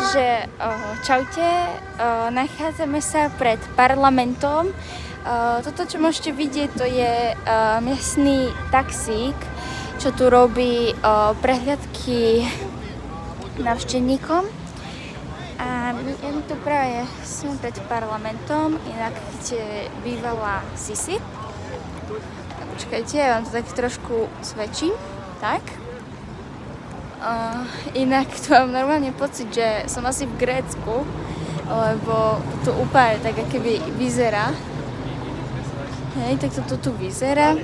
Takže čaute, nachádzame sa pred parlamentom. Toto, čo môžete vidieť, to je miestny taxík, čo tu robí prehliadky návštevníkom. A my tu práve sme pred parlamentom, inak kde bývala Sisi. Počkajte, ja vám to tak trošku svedčím. Tak. Inak tu mám normálne pocit, že som asi v Grécku, lebo to úplne tak akoby vyzerá. Hej, tak to tu vyzerá.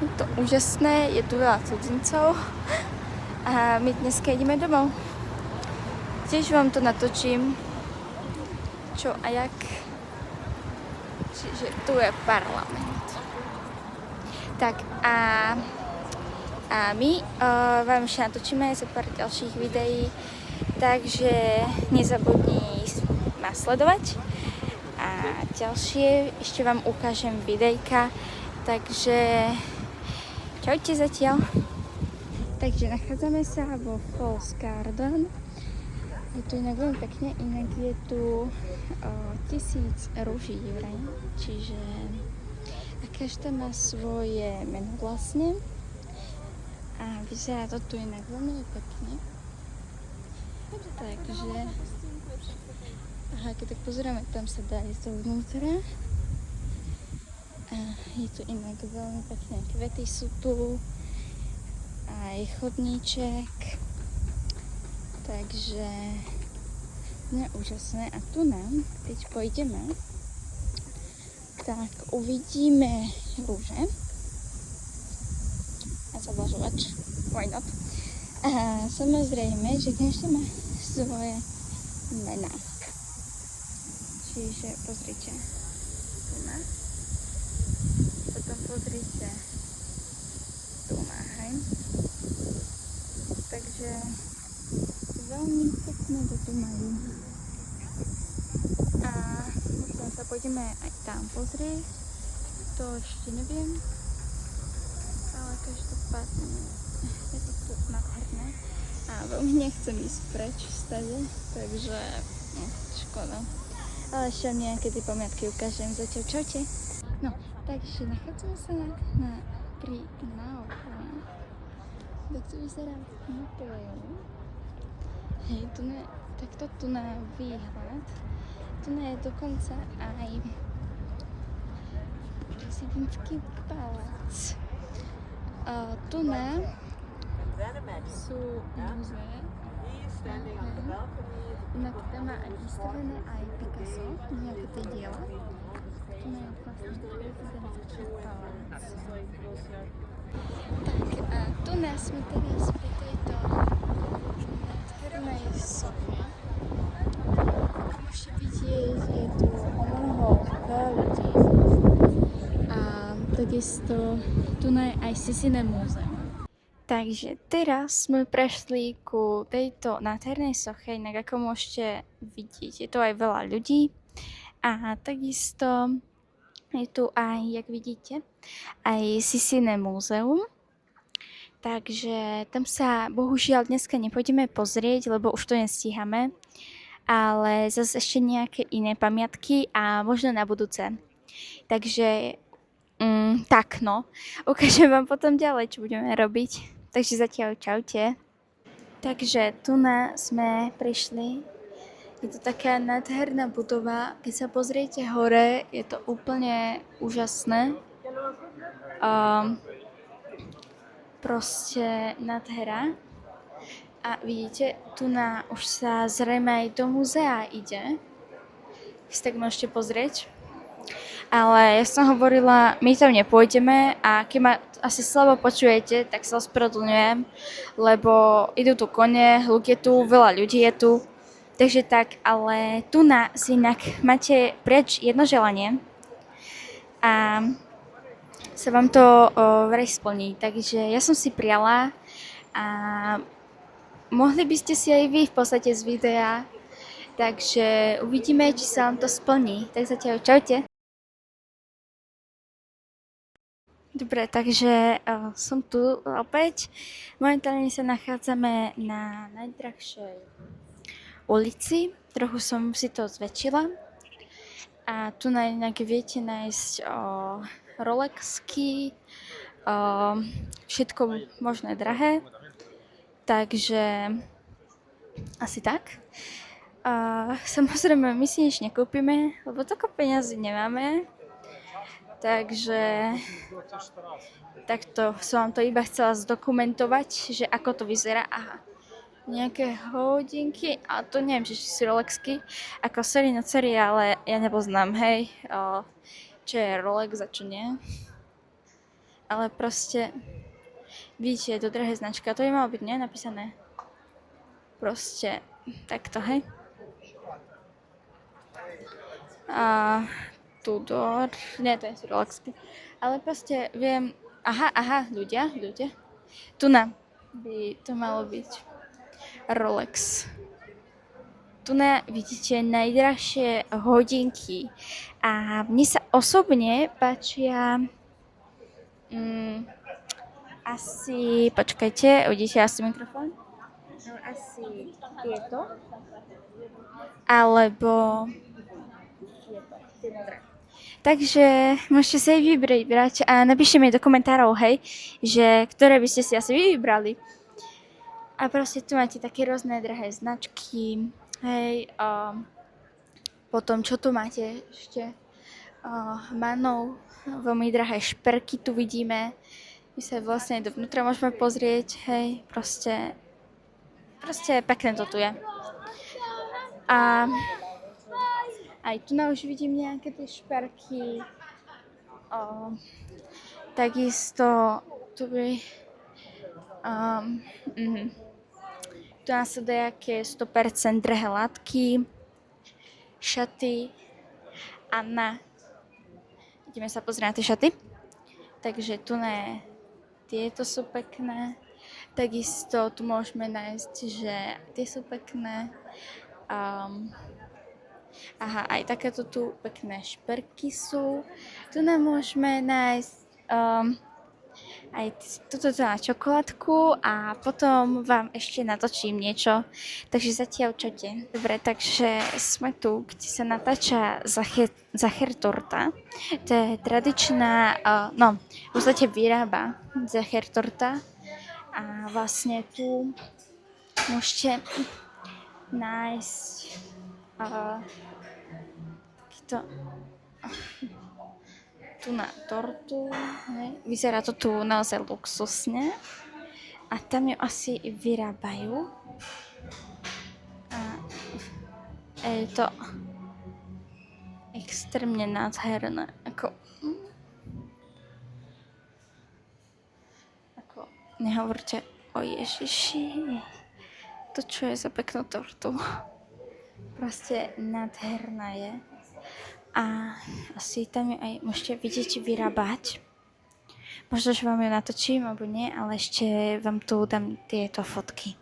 Je to úžasné, je tu veľa cudzincov a my dneska ideme domov. Tiež vám to natočím, čo a jak. Čiže tu je parlament. Tak a my vám ešte natočíme za pár ďalších videí, takže nezabudni ma sledovať. A ďalšie ešte vám ukážem videjka, takže čaute zatiaľ. Takže nachádzame sa vo Falls Garden. Je tu inak veľmi pekne, inak je tu 1000 rúží vraj, čiže a každá má svoje meno vlastne. A vyzerá to tu inak veľmi pekne. Takže aha, keď tak pozeráme, tam sa dá ísť dovnútra. A je tu inak veľmi pekné kvety sú tu. Aj chodníček. Takže je úžasné. A tu nám, keď pôjdeme, tak uvidíme rúže a zablažovač. Why not? A samozrejme, že každý má svoje mená. Čiže pozrite, tu má. Potom pozrite, tu má, hej. Takže veľmi pekné to tu majú. A možno sa pôjdeme aj tam pozrieť. To ešte neviem. Ale každopádne je to tu nádherné. A veľmi nechcem ísť preč stade, takže no, škoda. Ale ešte nejaké tie pamiatky ukážem. Zatiaľ čaute. No, takže nachádzame sa pri náokole. Tak to vyzerá Napoleon. Hej, takto tu na výhľad. Tu je dokonca aj prezidentský palác. Tu sú múzea. Inak tam má aj vystavené aj Picasso, nejaké tie diela. Tu je vlastne prezidentský palác. Tak a tu sme teraz pri tejto nádhernej soche. Môžete vidieť, je tu veľa ľudí. A takisto tu je aj Sisine múzeum. Takže teraz sme prešli ku tejto nádhernej soche, inak ako môžete vidieť, je tu aj veľa ľudí. A takisto je tu aj, jak vidíte, aj Sisine múzeum. Takže tam sa bohužiaľ dneska nepôjdeme pozrieť, lebo už to nestíhame. Ale zase ešte nejaké iné pamiatky a možno na budúce. Takže tak no, ukážem vám potom ďalej, čo budeme robiť. Takže zatiaľ čaute. Takže tu sme prišli. Je to taká nádherná budova. Keď sa pozriete hore, je to úplne úžasné. Proste nádhera. A vidíte, tu už sa zrejme aj do múzea ide. Si tak môžete pozrieť. Ale ja som hovorila, my tam nepôjdeme a keď ma asi slabo počujete, tak sa ospravedlňujem, lebo idú tu kone, hluk je tu, veľa ľudí je tu. Takže tak, ale tu si inak máte preč jedno želanie a sa vám to vraj splní. Takže ja som si prijala a mohli by ste si aj vy v podstate z videa. Takže uvidíme, či sa vám to splní. Tak zatiaľ čaute. Dobre, takže som tu opäť. Momentálne sa nachádzame na najdrahšej ulici. Trochu som si to zväčšila. A tu inak viete nájsť Rolexky, všetko možné drahé. Takže asi tak. Samozrejme, my si nič nekúpime, lebo toľko peňazí nemáme. Takže takto som vám to iba chcela zdokumentovať, že ako to vyzerá. Aha, nejaké hodinky, a to neviem, či sú Rolexky, ako sorry, ale ja nepoznám, hej, čo je Rolex a čo nie. Ale proste, vidíte, je to drahé značka, to by malo byť napísané. Proste, takto, hej. A Tudor, nie, to sú Rolexky. Ale proste viem, aha, ľudia. Tu by to malo byť Rolex. Tu vidíte najdrahšie hodinky. A mne sa osobne páčia asi, počkajte, uvidíte asi mikrofón? No, asi tieto. Alebo tie modré. Takže môžete si aj vybrať a napíšte mi do komentárov, hej, že ktoré by ste si asi vybrali. A proste tu máte také rôzne drahé značky, hej, potom čo tu máte ešte? Manov, veľmi drahé šperky tu vidíme. My sa vlastne dovnútra môžeme pozrieť, hej, proste pekné to tu je. A aj tu už vidím nejaké tie šperky. Takisto tu by... Tu nás sú nejaké 100% drahé látky, šaty, Anna. Ideme sa pozrieť na tie šaty. Takže tu tieto sú pekné. Takisto tu môžeme nájsť, že tie sú pekné. Aha, aj takéto tu pekné šperky sú. Tu nám môžeme nájsť aj túto na čokoládku a potom vám ešte natočím niečo. Takže zatiaľ čaute. Dobre, takže sme tu, kde sa natáča Sachertorta. To je tradičná, v podstate vyrába Sachertorta. A vlastne tu môžete nájsť takýto tu na tortu, ne? Vyzerá to tu naozaj luxusne a tam ju asi vyrábajú a je to extrémne nádherné, ako nehovorte o Ježiši, to čo je za peknú tortu, proste nádherná je. A asi tam ju aj môžete vidieť vyrábať. Možno, že vám ju natočím, alebo nie, ale ešte vám tu dám tieto fotky.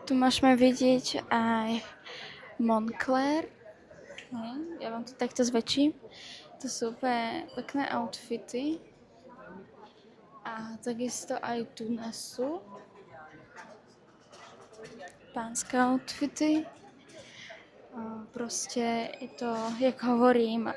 Tu môžeme vidieť aj Moncler. Ja vám to takto zväčším. To sú úplne pekné outfity. A takisto aj tu sú pánske outfity. Proste je to, jak hovorím,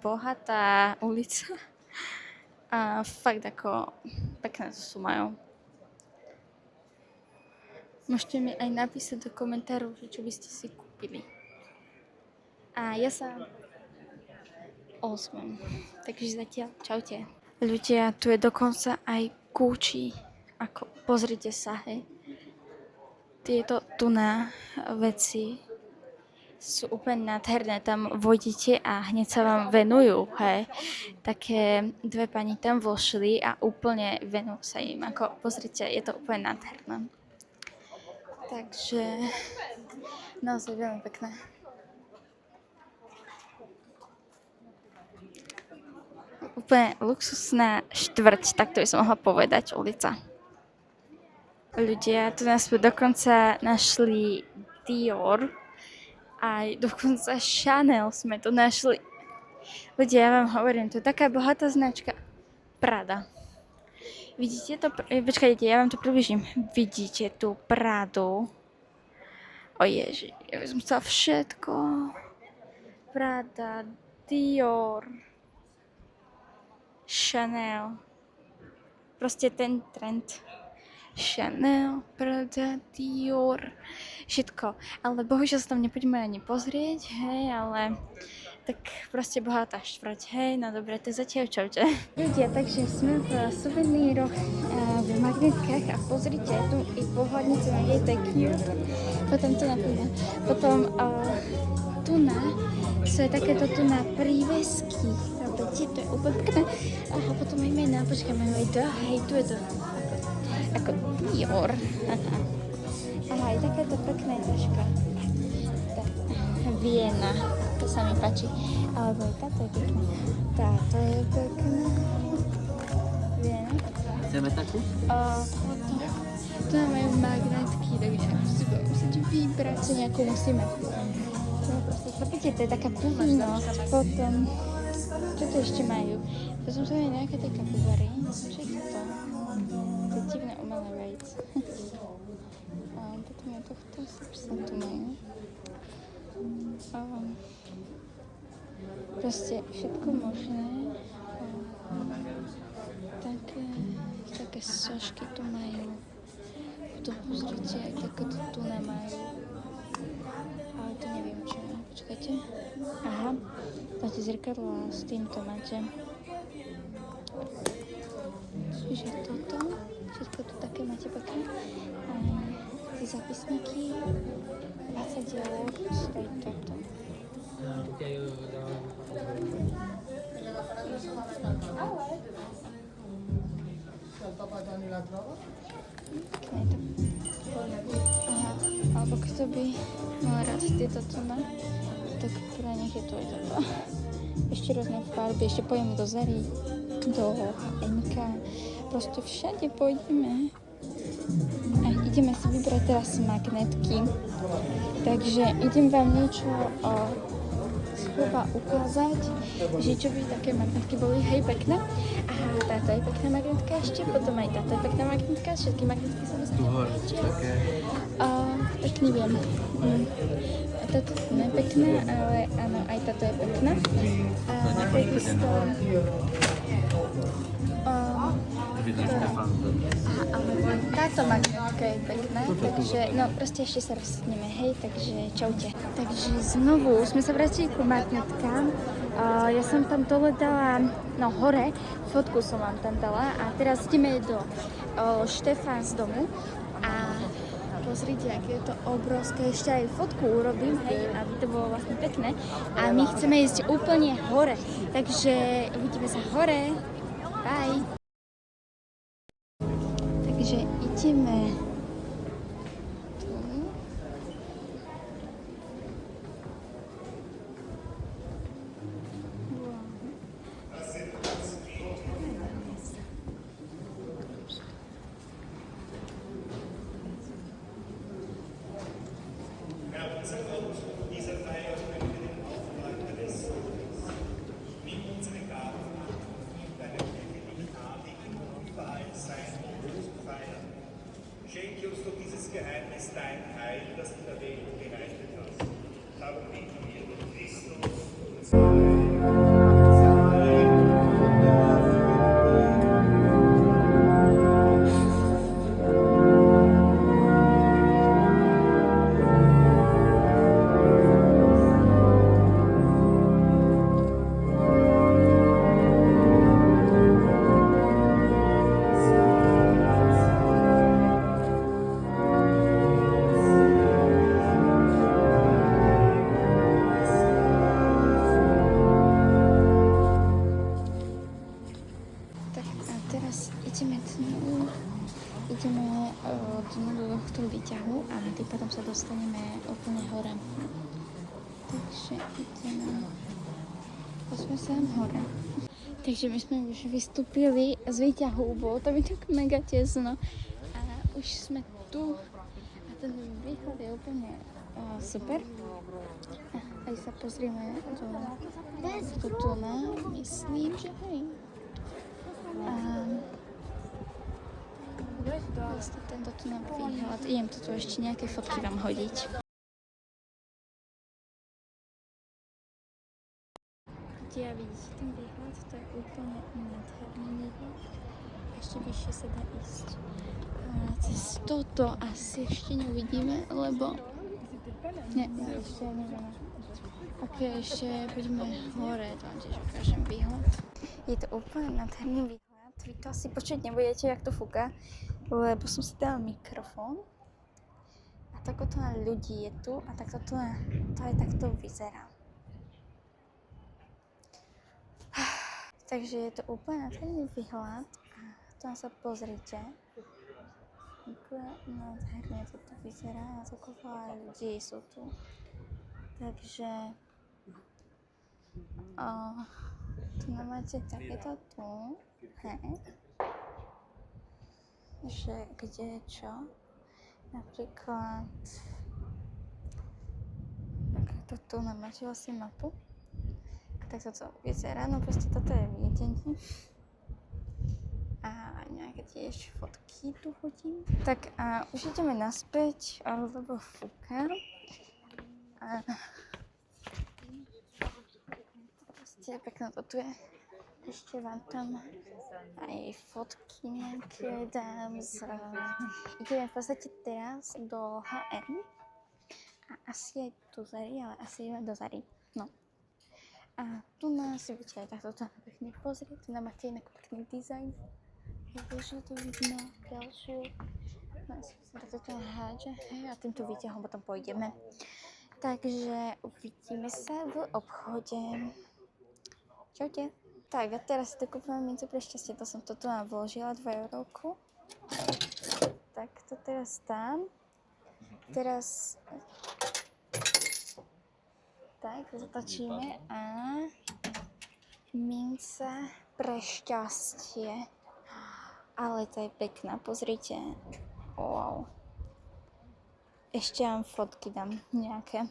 bohatá ulica. A fakt ako pekné to sú majú. Môžete mi aj napísať do komentárov, že čo by ste si kúpili. A ja sa ozvem. Takže zatiaľ čaute. Ľudia, tu je dokonca aj Gucci. Ako, pozrite sa, hej. Tieto veci sú úplne nádherné. Tam vojdete a hneď sa vám venujú, hej. Také dve pani tam vošli a úplne venujú sa im. Ako, pozrite, je to úplne nádherné. Takže naozaj veľmi pekné. Úplne luxusná štvrť, tak to by som mohla povedať, ulica. Ľudia, tu nás sme dokonca našli Dior, aj dokonca Chanel sme tu našli. Ľudia, ja vám hovorím, to je taká bohatá značka. Prada. Vidíte to? Počkajte, ja vám to približím. Vidíte tú Pradu? O Ježi, ja by som chcela všetko. Prada, Dior, Chanel. Proste ten trend. Chanel, Prada, Dior, všetko. Ale bohužiaľ sa tam nepôjdeme ani pozrieť, hej, ale tak proste bohatá štvrť, hej, no dobre, to zatiaľ čaute. Ľudia, takže sme v suveníroch v magnetkách a pozrite, tu i pohľadnice mám, je to cute. Potom tu napríklad, potom tu na, sú aj takéto tu na prívesky, to je úplne pekné. Aha, potom aj mená, počkaj, majú aj to, hej, tu je to. Ako Dior. Aha, aj takéto pekné taška. Viena, to sa mi páči. Alebo aj táto je pekná. Táto je pekná. Viena. Chceme takú? Tu majú magnetky, takže si budeme musieť vybrať, čo nejakú musíme. Chápete, to je taká povinnosť. Potom, čo tu ešte majú? Potom sú aj nejaké také kapivary. Čo je to? To je divné umelé vejce. Potom je tohto, sa tu majú. Proste všetko možné. Také sošky tu majú. Tu pozrite, ako to tu nemajú. Ale to neviem čo je. Počkajte. Aha, máte zrkadlo a s týmto máte. Čiže toto, všetko tu také máte pekné. Tie zápisníky, 20 eur, stojí toto. Aha, alebo kto by mal rád tieto tuna, tak pre nich je to aj toto. Ešte rôzne farby, ešte pôjdeme do Zary, do HNK, proste všade pôjdeme. A ideme si vybrať teraz magnetky. Takže idem vám niečo schopá ukázať, že čo by také magnetky boli, hej, pekné. Aha, táto je pekná magnetka ešte, potom aj táto je pekná magnetka, všetky magnetky sa mi páčia. Pekný viem. Táto nie je pekná, ale áno, aj táto je pekná. A takisto... Táto magnetka je pekná, takže no proste ešte sa rozhodneme, hej, takže čaute. Takže znovu sme sa vrátili ku magnetkám. Ja som tam dole dala, no hore, fotku som vám tam dala a teraz ideme do Štefán z domu a pozrite, aké je to obrovské, ešte aj fotku urobím, hej, aby to bolo vlastne pekné a my chceme ísť úplne hore, takže uvidíme sa hore, bye! Takže ideme tu. Dieser Feier können wir den Auftrag eines Nimm unsere Gaben an, deine Lichtartigen und überall sein und feiern. Schenke uns durch dieses Geheimnis dein Heil, das du der Welt bereitet hast. Darum bitten wir durch Christus, ideme do tohto výťahu a tým potom sa dostaneme úplne hore. Takže ideme, poďme sa hore. Takže my sme už vystúpili z výťahu, bolo to mi tak mega tesno a už už jsme tu a ten výhled je úplně super. Tady se pozrieme do tunela, myslím, že hej. Vlastně tento tunel výhled, idem tu ještě nějaké fotky vám hodit. A vidíte ten výhled, to je úplně nádherný výhled. Ještě vyšší se dá ísť. Cez toto asi ještě neuvidíme, lebo... Ne, ještě nevíme. Ok, ještě půjdeme hore, to vám tiež ukážem výhled. Je to úplně nádherný výhled. Vy to asi počuť nebudete, jak to fúka, lebo som si dala mikrofón. A takoto na ľudí je tu a takto to aj takto vyzerá. Takže je to úplně nádherný výhled a tam se pozrite. Úplně nádherně to tu vyzerá a taková lidi jsou tu. Takže tu máte takéto tu, hej. Že kde je čo. Například takto tu máte vlastně mapu. Tak toto vyzerá, no prostě toto je vědění. A nějaké tiež fotky tu hodím. Tak a už ideme naspäť, lebo fúka. A prostě pekno to tu je. Ještě vám tam aj fotky nějaké dám ideme v podstate teraz do HM. A asi je tu Zary, ale asi ideme do Zary. No. A tu nás si budete aj takto tam pekne pozrieť, tu nám máte inak pekný dizajn. Ježiš, to vidno ďalšiu. No, si takto tam hádže, hej, a týmto výťahom potom pôjdeme. Takže uvidíme sa v obchode. Čaute. Tak a teraz si to kúpime mincu pre šťastie, to som to tu nám vložila, 2 €. Tak to teraz tam. Teraz... Tak, zatačíme a minca pre šťastie. Ale to je pekná, pozrite. Wow. Ešte vám fotky dám nejaké.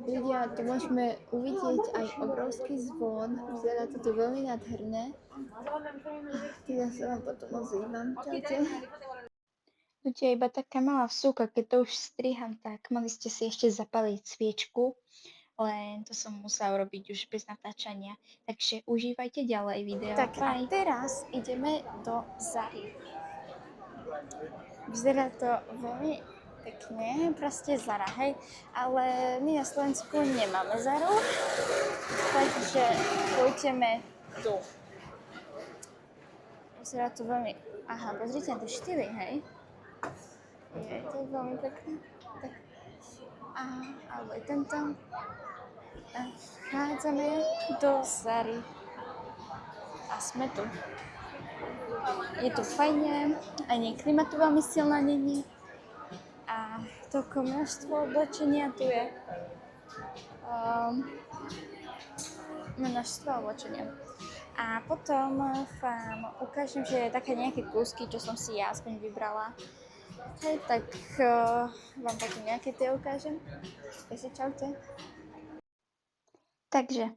Ľudia, tu môžeme uvidieť aj obrovský zvon. Vyzerá to tu veľmi nádherné. Teda sa vám potom ozývam. Čaute. Tu je iba taká malá vsúka, keď to už striham, tak mali ste si ešte zapaliť sviečku, len to som musela robiť už bez natáčania. Takže užívajte ďalej video. Tak a teraz ideme do Zary. Vyzerá to veľmi pekne, proste Zara, hej, ale my na Slovensku nemáme Zaru, takže pôjdeme tu. Vyzerá to veľmi, aha, pozrite na tie štýly, hej. Je to veľmi pekné. Tak. Alebo je tento. A vchádzame do Zary. A sme tu. Je tu fajne, ani klima tu veľmi silná není. A toľko množstvo oblečenia tu je. Množstvo oblečenia. A potom vám ukážem, že také nejaké kúsky, čo som si ja aspoň vybrala. Hej, tak vám také nejaké tie ukážem. Takže čaute. Takže,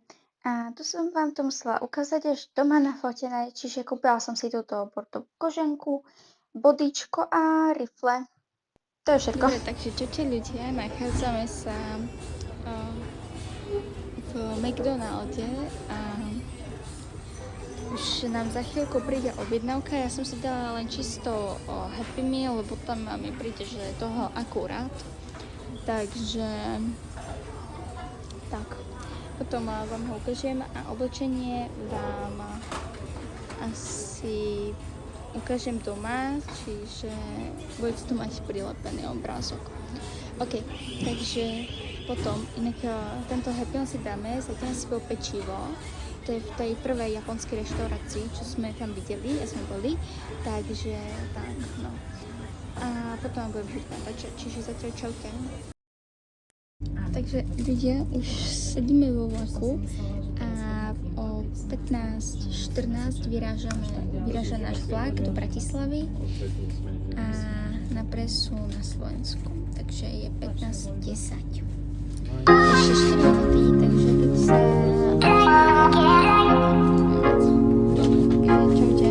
tu som vám to musela ukázať až doma nafotené, čiže kúpila som si túto bordovú koženku, bodičko a rifle. To je všetko. Dobre, takže čaute ľudia, nachádzame sa v McDonalde a už nám za chvíľku príde objednávka. Ja som si dala len čisto Happy Meal, lebo tam mi príde, že je toho akurát. Takže tak. Potom vám ho ukážem a oblečenie vám asi ukážem doma, čiže budete tu mať prilepený obrázok. OK, takže potom, inak tento Happy Meal si dáme, zatiaľ si bol pečivo. To je v tej prvej japonskej reštaurácii, čo sme tam videli a sme boli, takže tak, no. A potom budem všetko natáčať, čiže zatiaľ čaute. Takže ľudia, už sedíme vo vlaku a o 15:14 vyráža náš vlak do Bratislavy a na presun na Slovensku. Takže je 15:10. Ešte 4 minúty, takže keď sa... Čaute.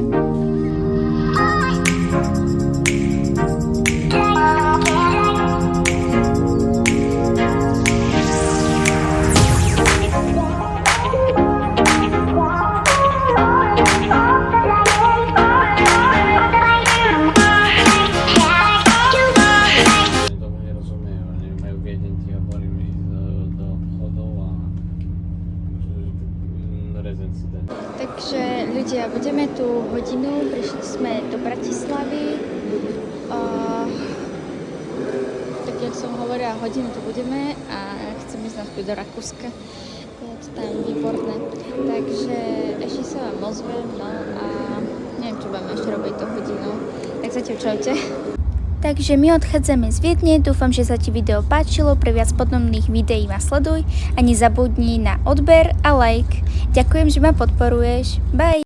Takže ľudia, budeme tu hodinu, prišli sme do Bratislavy. Tak jak som hovorila, hodinu tu budeme a chcem ísť naspäť do Rakúska. Je to tam výborné. Takže ešte sa vám ozvem, no a neviem, čo budeme ešte robiť tú hodinu. Tak zatiaľ čaute. Takže my odchádzame z Viedne, dúfam, že sa ti video páčilo, pre viac podobných videí ma sleduj a nezabudni na odber a like. Ďakujem, že ma podporuješ. Bye!